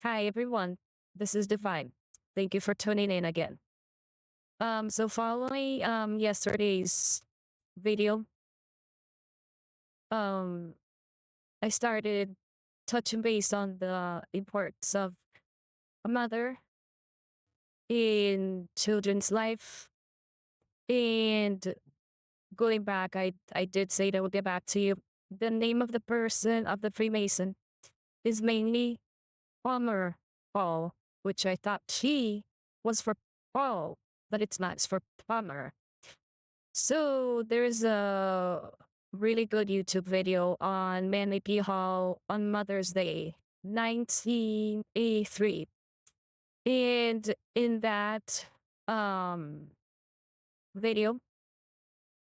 Hi everyone, this is Divine. Thank you for tuning in again. So following yesterday's video, um, I started touching base on the importance of a mother in children's life. And going back, I did say that I would get back to you. The name of the person of the Freemason is mainly Palmer Paul, which I thought she was for Paul, but it's not. It's for Palmer. So there's a really good YouTube video on Manly P. Hall on Mother's Day, 1983. And in that um, video,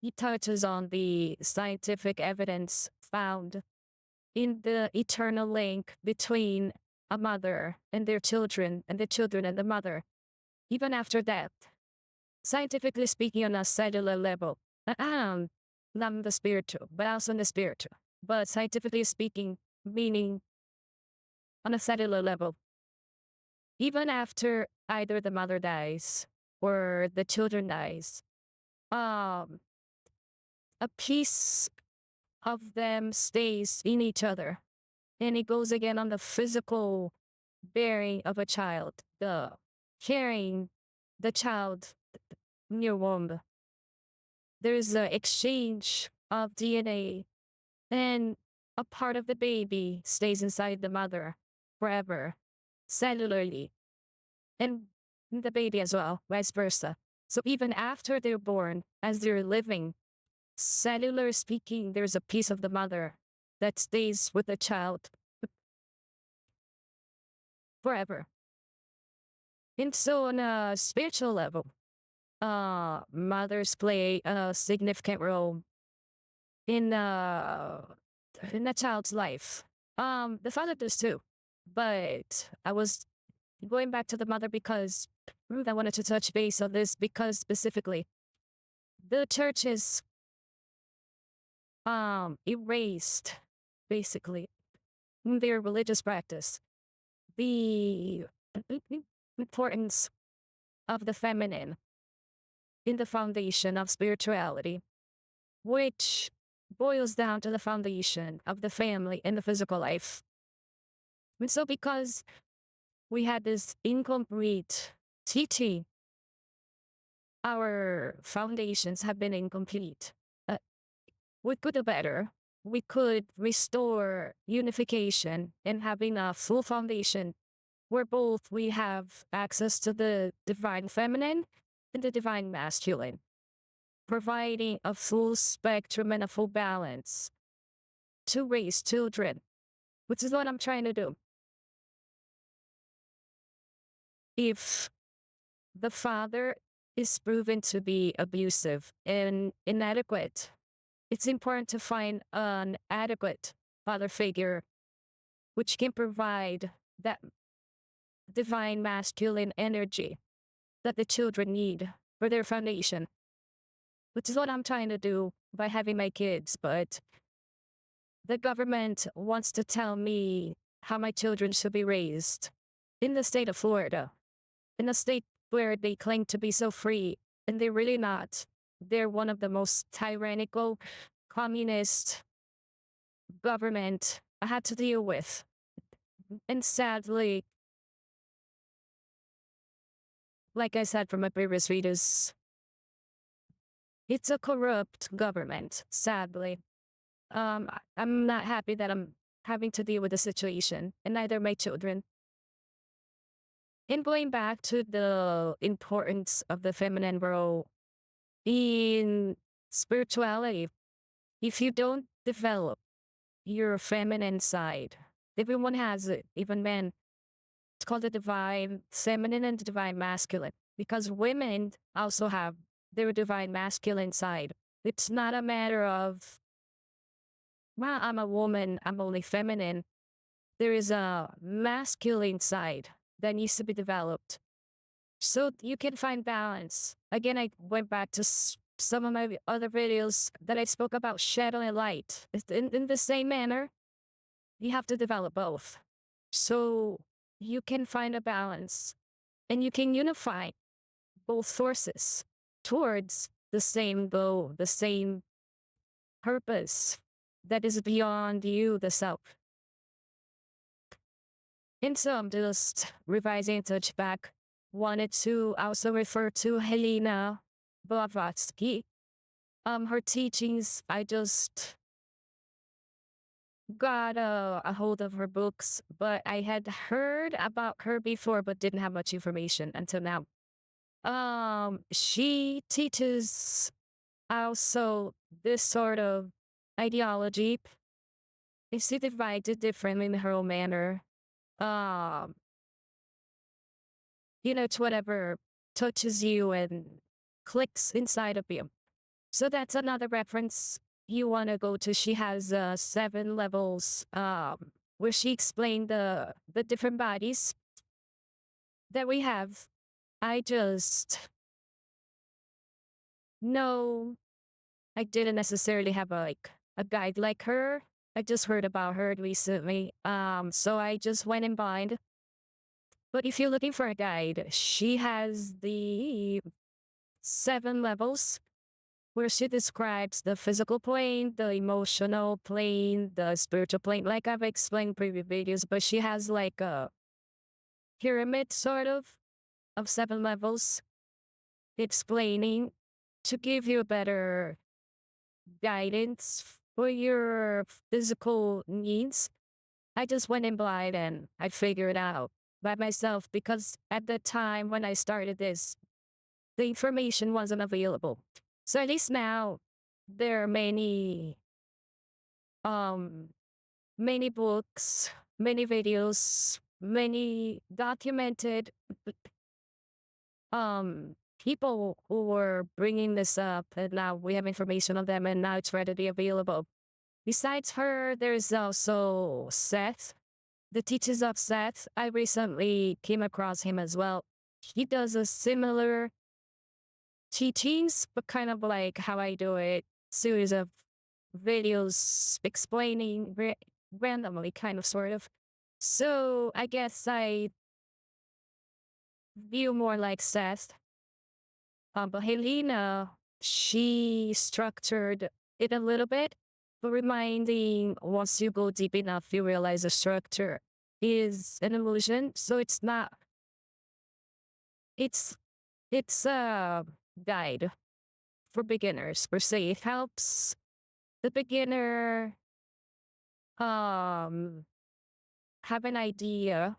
he touches on the scientific evidence found in the eternal link between a mother and their children, and the children and the mother, even after death. Scientifically speaking, on a cellular level, not the spiritual, but also on the spiritual. But scientifically speaking, meaning on a cellular level, even after either the mother dies or the children dies, um, a piece of them stays in each other. And it goes again on the physical bearing of a child, the carrying the child in your womb. There's an exchange of DNA, and a part of the baby stays inside the mother forever, cellularly, and the baby as well, vice versa. So even after they're born, as they're living, cellular speaking, there's a piece of the mother that stays with the child forever. And so on a spiritual level, mothers play a significant role in a child's life. The father does too, but I was going back to the mother because I wanted to touch base on this because specifically the church is erased basically in their religious practice the importance of the feminine in the foundation of spirituality, which boils down to the foundation of the family and the physical life. And so because we had this incomplete teaching, our foundations have been incomplete. Uh, we could do better. We could restore unification and having a full foundation where both we have access to the divine feminine and the divine masculine, providing a full spectrum and a full balance to raise children, which is what I'm trying to do. If the father is proven to be abusive and inadequate, it's important to find an adequate father figure which can provide that divine masculine energy that the children need for their foundation, which is what I'm trying to do by having my kids. But the government wants to tell me how my children should be raised in the state of Florida, in a state where they claim to be so free, and they're really not. They're one of the most tyrannical, communist government I had to deal with. And sadly, like I said from my previous videos, it's a corrupt government, sadly. I'm not happy that I'm having to deal with the situation, and neither my children. And going back to the importance of the feminine role in spirituality, if you don't develop your feminine side, everyone has it, even men. It's called the divine feminine and the divine masculine, because women also have their divine masculine side. It's not a matter of, well, I'm a woman, I'm only feminine. There is a masculine side that needs to be developed so you can find balance. Again, I went back to some of my other videos that I spoke about shadow and light. In the same manner, you have to develop both. So you can find a balance and you can unify both sources towards the same goal, the same purpose that is beyond you, the self. And so I'm just revising touch back. Wanted to also refer to Helena Blavatsky. Her teachings, I just got a hold of her books, but I had heard about her before, but didn't have much information until now. She teaches also this sort of ideology is divided differently in her own manner. Um, it's whatever touches you and clicks inside of you. So that's another reference you want to go to. She has 7 levels where she explained the different bodies that we have. I just know I didn't necessarily have a guide like her. I just heard about her recently. So I just went in blind. But if you're looking for a guide, she has the 7 levels where she describes the physical plane, the emotional plane, the spiritual plane, like I've explained in previous videos, but she has like a pyramid sort of 7 levels explaining to give you a better guidance for your physical needs. I just went in blind and I figured out by myself because at the time when I started this, the information wasn't available. So at least now there are um many books, many videos, many documented people who were bringing this up, and now we have information on them and now it's readily available. Besides her, there's also Seth, the teachers of Seth. I recently came across him as well. He does a similar teachings, but kind of like how I do it, series of videos explaining randomly, kind of sort of. So I guess I view more like Seth. But Helena, she structured it a little bit, but reminding once you go deep enough, you realize the structure is an illusion. So it's not, it's, it's a guide for beginners per se. It helps the beginner um have an idea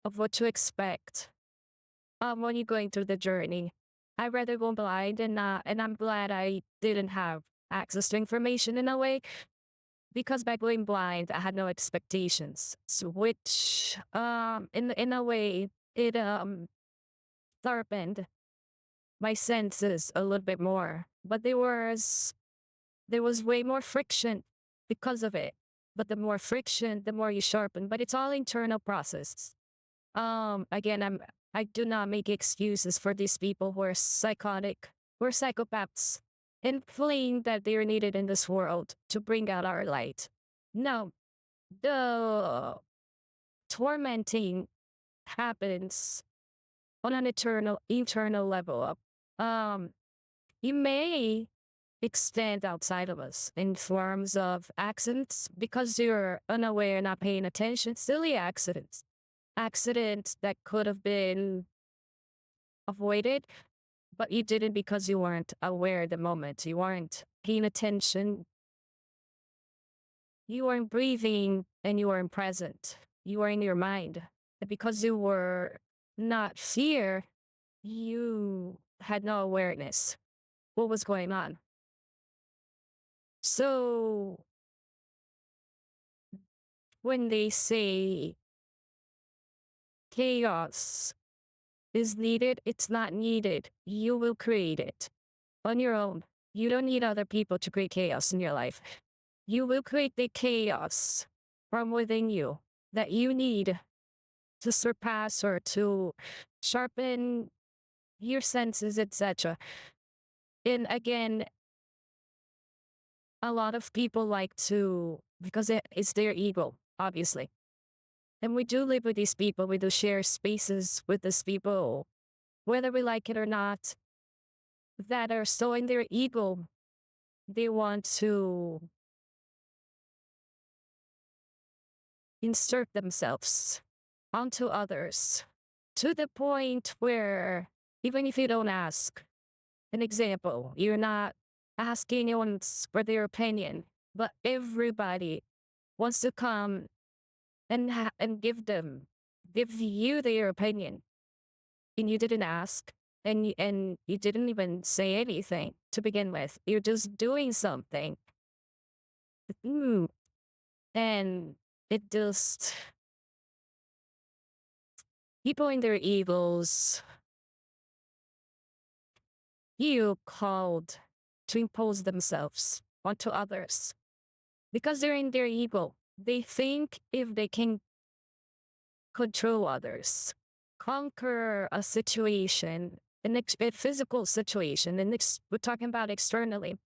of what to expect when you're going through the journey. I'd rather go blind and I'm glad I didn't have access to information in a way because by going blind I had no expectations. So which in a way it sharpened my senses a little bit more. But there was way more friction because of it. But the more friction, the more you sharpen. But it's all internal process. Again, I do not make excuses for these people who are psychotic, who are psychopaths, and claim that they are needed in this world to bring out our light. No, the tormenting happens on an eternal level. Um, you may extend outside of us in forms of accidents because you're unaware, not paying attention. Silly accidents that could have been avoided, but you didn't because you weren't aware at the moment. You weren't paying attention. You weren't breathing and you weren't present. You were in your mind. And because you were not here, you had no awareness what was going on. So when they say chaos is needed, it's not needed. You will create it on your own. You don't need other people to create chaos in your life. You will create the chaos from within you that you need to surpass or to sharpen your senses, etc. And again, a lot of people like to, because it's their ego, obviously. And we do live with these people, we do share spaces with these people, whether we like it or not, that are so in their ego. They want to insert themselves onto others to the point where even if you don't ask, an example, you're not asking anyone for their opinion, but everybody wants to come and and give you their opinion, and you didn't ask, and you didn't even say anything to begin with. You're just doing something. Mm. And it just people in their evils you called to impose themselves onto others because they're in their ego. They think if they can control others, conquer a situation, a physical situation, and we're talking about externally,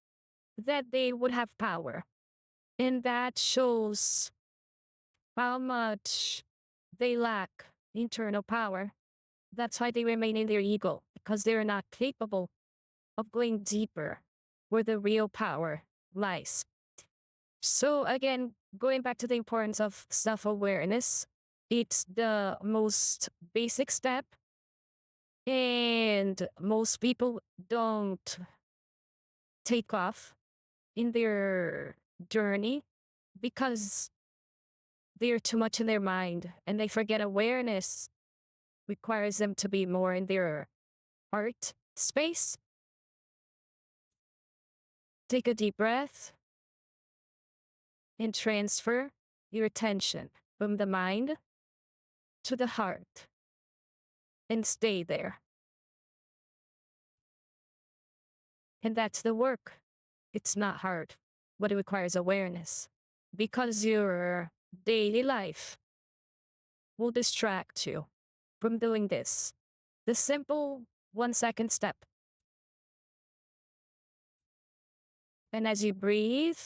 that they would have power. And that shows how much they lack internal power. That's why they remain in their ego, because they're not capable of going deeper where the real power lies. So again, going back to the importance of self-awareness, it's the most basic step, and most people don't take off in their journey because they're too much in their mind and they forget awareness requires them to be more in their heart space. Take a deep breath and transfer your attention from the mind to the heart and stay there. And that's the work. It's not hard, but it requires awareness because your daily life will distract you from doing this. The simple 1 second step. And as you breathe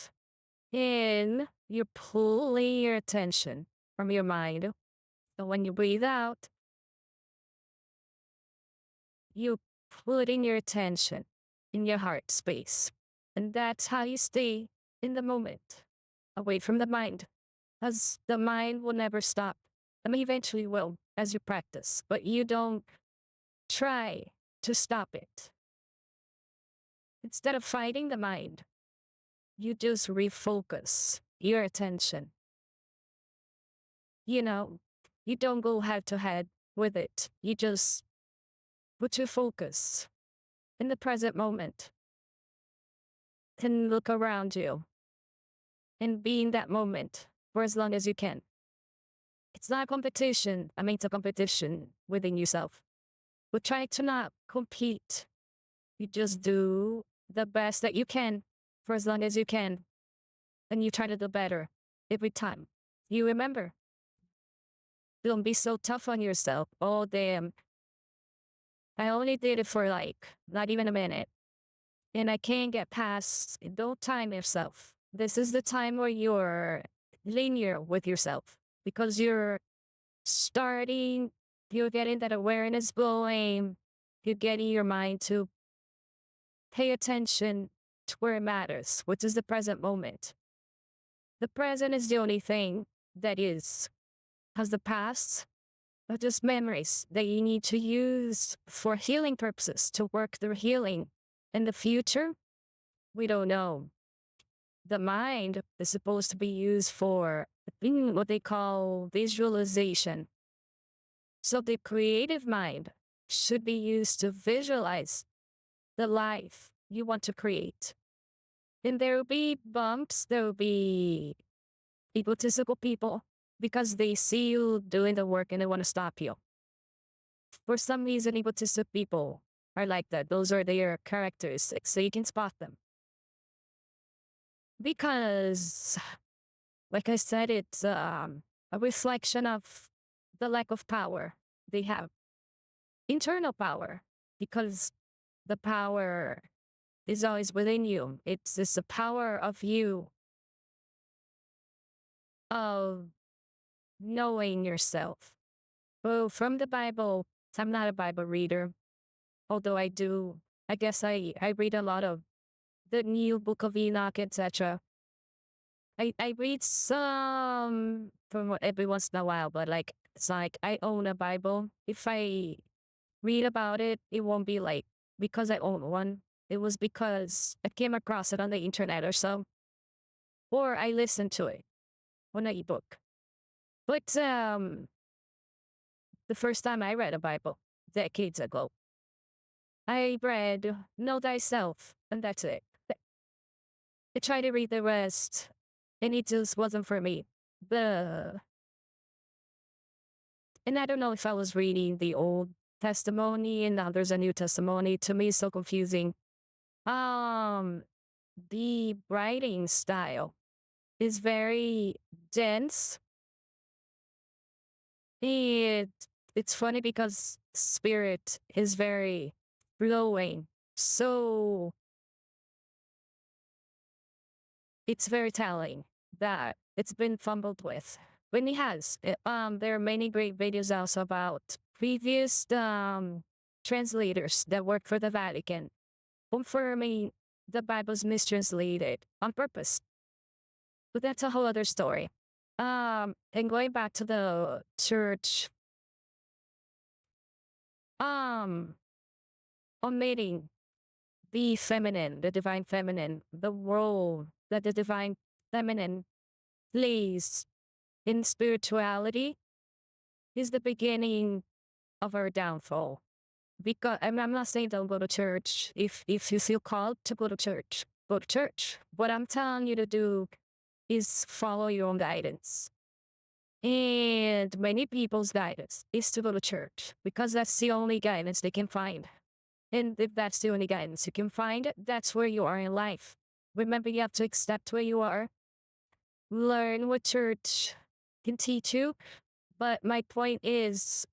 in, you're pulling your attention from your mind. So when you breathe out, you putting your attention in your heart space. And that's how you stay in the moment, away from the mind. Because the mind will never stop. I mean, eventually will as you practice, but you don't try to stop it. Instead of fighting the mind, you just refocus your attention. You know, you don't go head to head with it. You just put your focus in the present moment and look around you and be in that moment for as long as you can. It's not a competition. I mean, it's a competition within yourself. But try to not compete. You just do the best that you can for as long as you can. And you try to do better every time. You remember, don't be so tough on yourself. Oh, damn. I only did it for like not even a minute. And I can't get past. Don't time yourself. This is the time where you're linear with yourself because you're starting, you're getting that awareness going, you're getting your mind to pay attention to where it matters, which is the present moment. The present is the only thing that is, because the past are just memories that you need to use for healing purposes to work through healing. In the future, we don't know. The mind is supposed to be used for what they call visualization. So the creative mind should be used to visualize the life you want to create. And there will be bumps, there will be egotistical people because they see you doing the work and they want to stop you. For some reason, egotistic people are like that. Those are their characteristics, so you can spot them. Because, like I said, it's a reflection of the lack of power they have. Internal power, because the power is always within you. It's just the power of you, of knowing yourself. Well, from the Bible, I'm not a Bible reader, although I guess I read a lot of the new Book of Enoch, etc. I read some from every once in a while, but like, it's like I own a Bible. If I read about it, it won't be like because I own one. It was because I came across it on the internet or so, or I listened to it on an ebook. But the first time I read a Bible, decades ago, I read Know Thyself, and that's it. I tried to read the rest, and it just wasn't for me. The And I don't know if I was reading the Old Testimony and now there's a New Testimony. To me, it's so confusing. Um, the writing style is very dense. It it's funny because spirit is very flowing. So it's very telling that it's been fumbled with. When it has, there are many great videos also about previous translators that work for the Vatican confirming the Bible's mistranslated on purpose. But that's a whole other story. And going back to the church, um, omitting the feminine, the divine feminine, the role that the divine feminine plays in spirituality is the beginning of our downfall. Because I'm not saying don't go to church. If you feel called to go to church, go to church. What I'm telling you to do is follow your own guidance. And many people's guidance is to go to church because that's the only guidance they can find. And if that's the only guidance you can find, that's where you are in life. Remember, you have to accept where you are, learn what church can teach you. But my point is,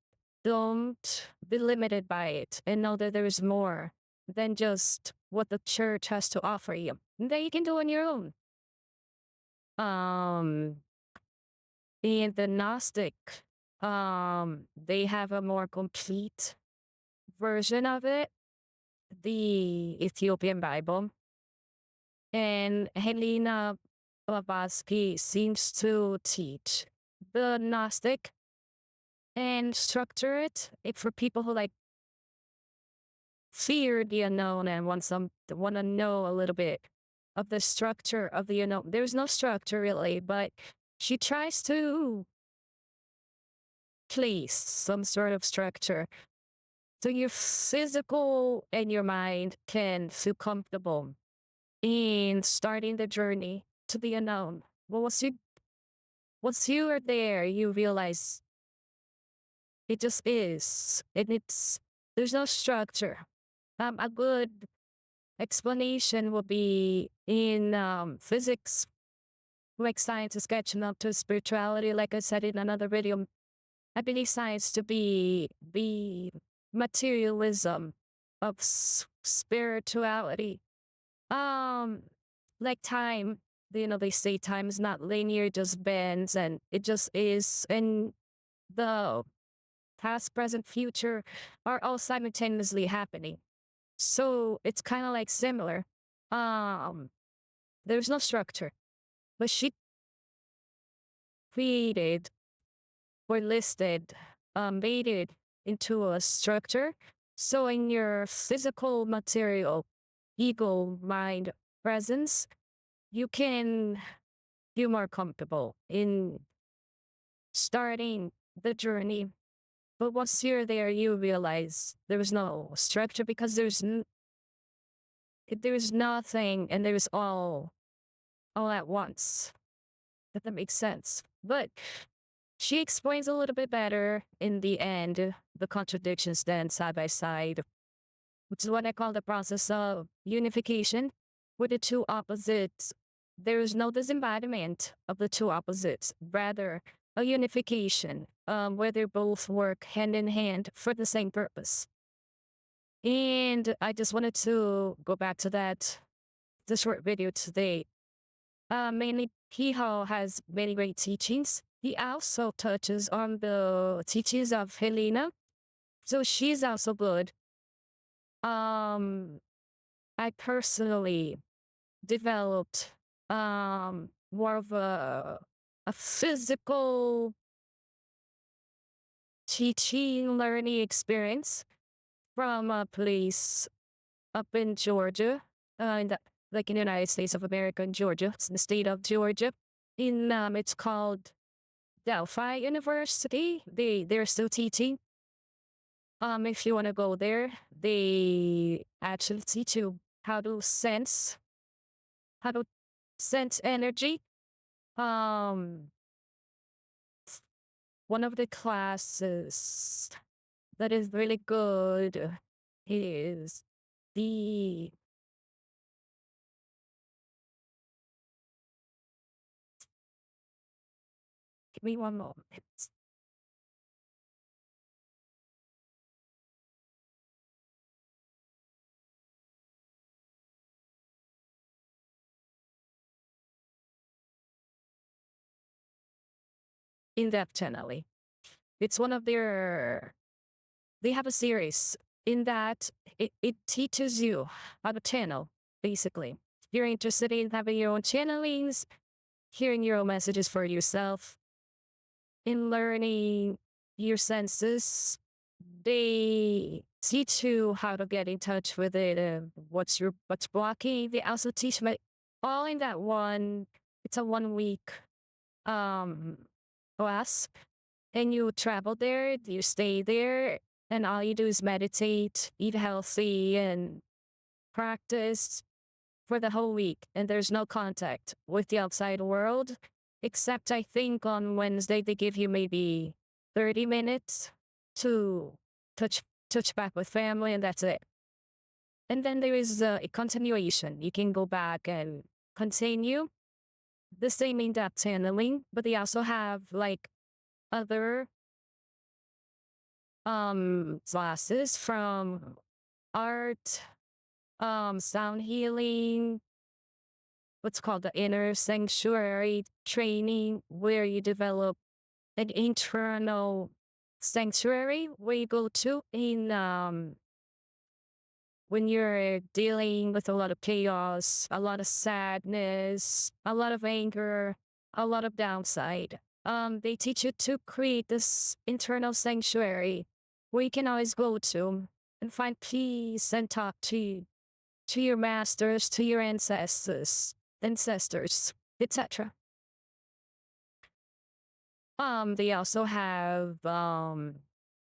don't be limited by it and know that there is more than just what the church has to offer you that you can do on your own. Um, and the Gnostic, they have a more complete version of it, the Ethiopian Bible. And Helena Blavatsky seems to teach the Gnostic and structure it for people who like fear the unknown and want to know a little bit of the structure of the unknown. There's no structure really, but she tries to place some sort of structure so your physical and your mind can feel comfortable in starting the journey to the unknown. Well, once you are there, you realize it just is, and there's no structure. A good explanation would be in physics, like science is catching up to spirituality. Like I said in another video, I believe science to be the materialism of spirituality. Um, like time, they say time is not linear, it just bends, and it just is. And the past, present, future are all simultaneously happening. So it's kind of like similar. Um, there's no structure, but she created or listed, made it into a structure. So in your physical, material, ego, mind, presence, you can feel more comfortable in starting the journey. But once you're there, you realize there's no structure because there's nothing and there's all at once. If that makes sense. But she explains a little bit better in the end the contradictions then side by side, which is what I call the process of unification with the two opposites. There is no disembodiment of the two opposites, rather a unification where they both work hand in hand for the same purpose. And I just wanted to go back to that, the short video today, Mainly Piho has many great teachings. He also touches on the teachings of Helena. So she's also good. Um, I personally developed more of a physical teaching learning experience from a place up in Georgia, like in the United States of America, in Georgia, it's the state of Georgia. It's called Delphi University. They're still teaching. If you want to go there, they actually teach you how to how to sense energy. Um, One of the classes that is really good is the give me one moment. In-depth channeling. It's one of their they have a series in that it teaches you how to channel, basically. If you're interested in having your own channelings, hearing your own messages for yourself, in learning your senses, they teach you how to get in touch with it and what's blocking. They also teach me all in that one. It's a 1 week um class, and you travel there, you stay there, and all you do is meditate, eat healthy, and practice for the whole week. And there's no contact with the outside world, except I think on Wednesday they give you maybe 30 minutes to touch touch back with family, and that's it. And then there is a continuation. You can go back and continue the same in-depth handling, but they also have like other classes from art, sound healing, what's called the inner sanctuary training, where you develop an internal sanctuary where you go to in when you're dealing with a lot of chaos, a lot of sadness, a lot of anger, a lot of downside. They teach you to create this internal sanctuary where you can always go to and find peace and talk to your masters, to your ancestors, etc. They also have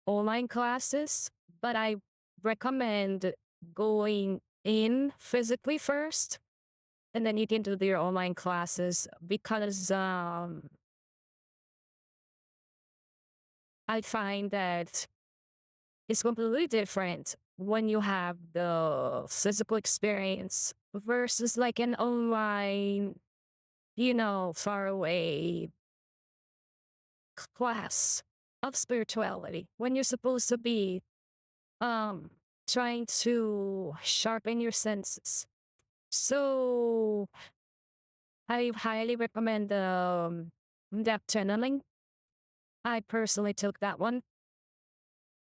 online classes, but I recommend going in physically first, and then you can do your online classes because I find that it's completely different when you have the physical experience versus like an online, far away class of spirituality when you're supposed to be um trying to sharpen your senses. So I highly recommend depth channeling. I personally took that one.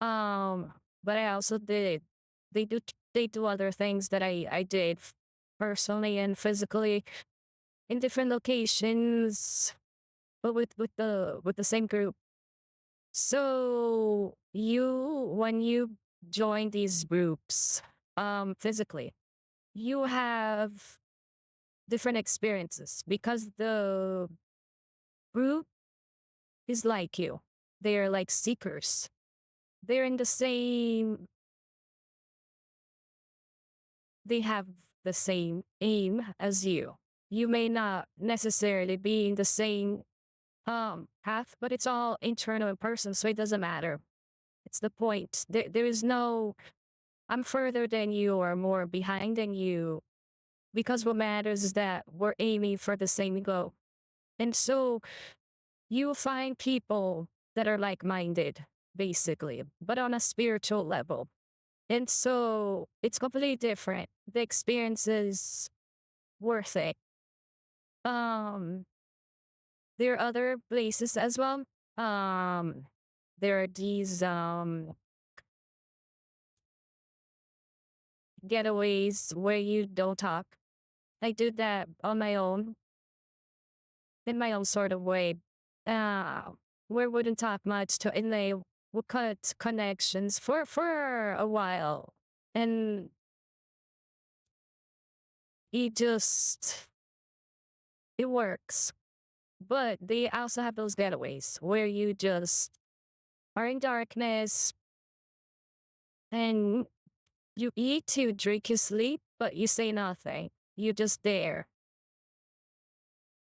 Um, but I also did they do other things that I did personally and physically in different locations, but with the same group. So when you join these groups, physically, you have different experiences because the group is like you. They're like seekers. They're in the same, they have the same aim as you. You may not necessarily be in the same path, but it's all internal in person, so it doesn't matter. It's the point. There is no I'm further than you or more behind than you, because what matters is that we're aiming for the same goal. And so you'll find people that are like minded, basically, but on a spiritual level. And so it's completely different. The experience is worth it. Um, there are other places as well. Um, there are these getaways where you don't talk. I do that on my own, in my own sort of way. Uh, where we wouldn't talk much to, and they will cut connections for a while, and it just it works. But they also have those getaways where you just are in darkness and you eat, you drink, you sleep, but you say nothing. You're just there.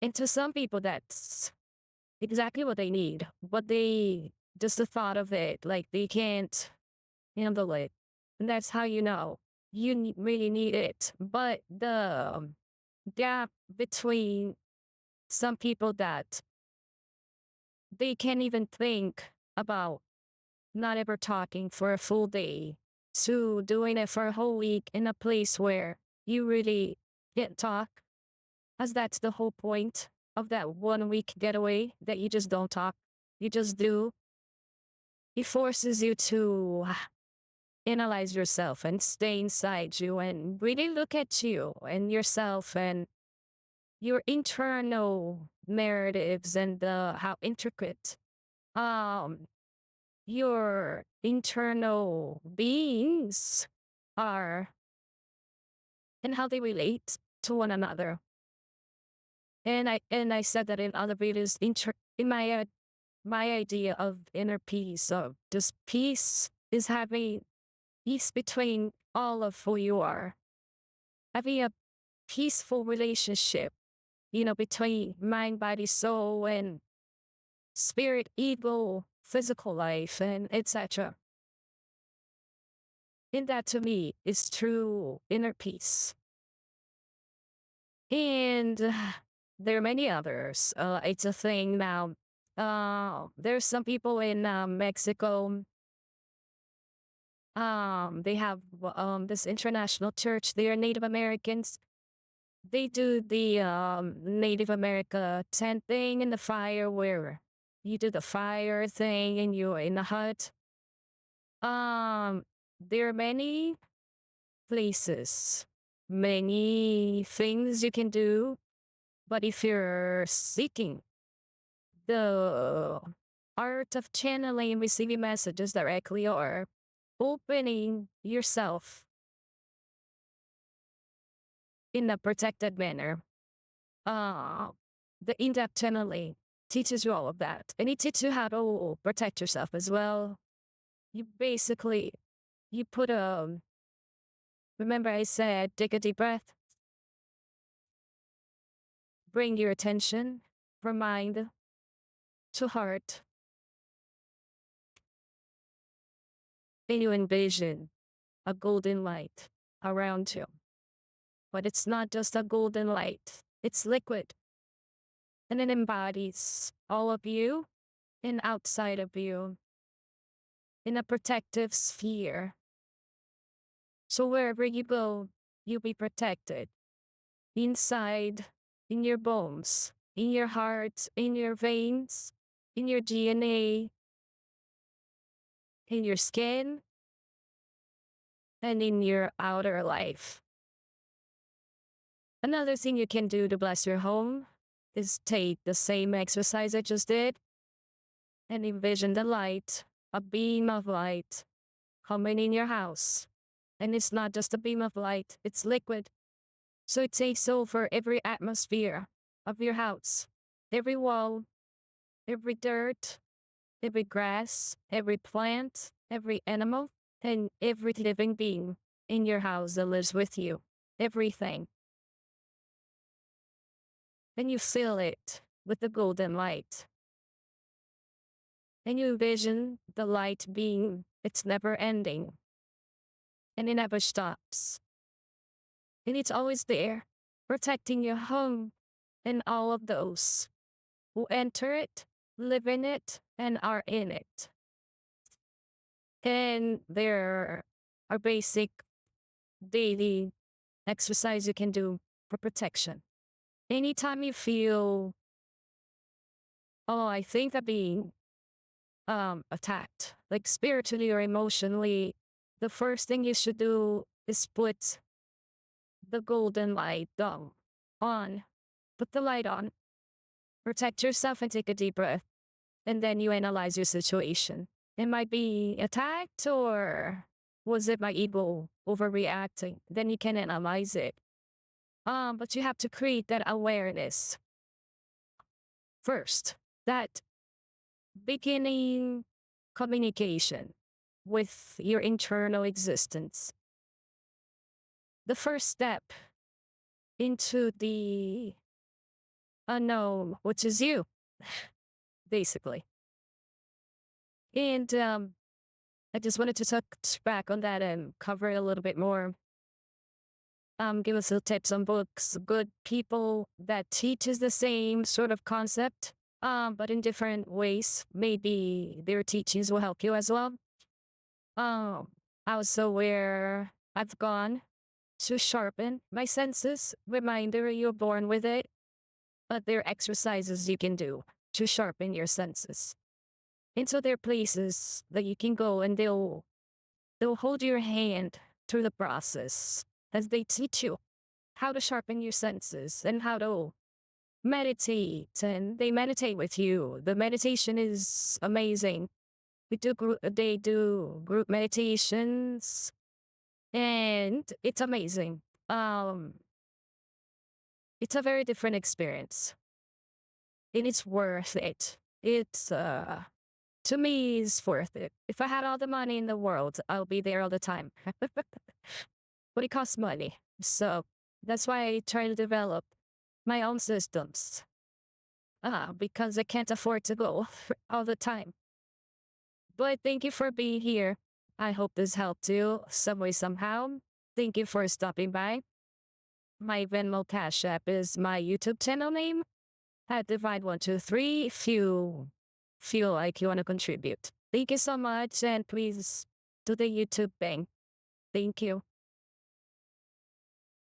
And to some people, that's exactly what they need. But they, just the thought of it, like they can't handle it. And that's how you know really need it. But the gap between some people that they can't even think about not ever talking for a full day to doing it for a whole week in a place where you really can't talk, as that's the whole point of that 1 week getaway, that you just don't talk, you just do. It forces you to analyze yourself and stay inside you and really look at you and yourself and your internal narratives and how intricate um your internal beings are and how they relate to one another. And I said that in other videos, in my idea of inner peace, of just peace is having peace between all of who you are, having a peaceful relationship, between mind, body, soul, and spirit, ego, physical life, and etc. And that to me is true inner peace. And there are many others. It's a thing now. There's some people in Mexico. They have this international church. They are Native Americans. They do the Native America tent thing in the fire, where you do the fire thing and you're in a hut. There are many places, many things you can do. But if you're seeking the art of channeling and receiving messages directly, or opening yourself in a protected manner, uh, the in-depth channeling teaches you all of that. And it teaches you how to protect yourself as well. You basically, you put remember I said, take a deep breath, bring your attention from mind to heart, and you envision a golden light around you. But it's not just a golden light, it's liquid, and it embodies all of you and outside of you in a protective sphere. So wherever you go, you'll be protected. Inside, in your bones, in your heart, in your veins, in your DNA, in your skin, and in your outer life. Another thing you can do to bless your home is take the same exercise I just did and envision the light, a beam of light coming in your house. And it's not just a beam of light, it's liquid. So it takes over every atmosphere of your house, every wall, every dirt, every grass, every plant, every animal, and every living being in your house that lives with you. Everything. And you fill it with the golden light. And you envision the light being, it's never ending. And it never stops. And it's always there, protecting your home and all of those who enter it, live in it, and are in it. And there are basic daily exercise you can do for protection. anytime you feel, oh, I think I'm being attacked, like spiritually or emotionally, the first thing you should do is put the golden light down on. Put the light on, protect yourself and take a deep breath. And then you analyze your situation. It might be attacked or was it my ego overreacting? Then you can analyze it. But you have to create that awareness first, that beginning communication with your internal existence. The first step into the unknown, which is you, basically. And I just wanted to touch back on that and cover it a little bit more. Give us little tips on books, good people that teaches the same sort of concept, but in different ways. Maybe their teachings will help you as well. Also where I've gone to sharpen my senses. Reminder, you're born with it, but there are exercises you can do to sharpen your senses. And so there are places that you can go and they'll hold your hand through the process as they teach you how to sharpen your senses and how to meditate. And they meditate with you. The meditation is amazing. They do group meditations and it's amazing. It's a very different experience and it's worth it. It's, to me, it's worth it. If I had all the money in the world, I'll be there all the time. But it costs money. So that's why I try to develop my own systems. Because I can't afford to go all the time. But thank you for being here. I hope this helped you some way, somehow. Thank you for stopping by. My Venmo Cash App is my YouTube channel name at Divide123 if you feel like you want to contribute. Thank you so much and please do the YouTube thing. Thank you.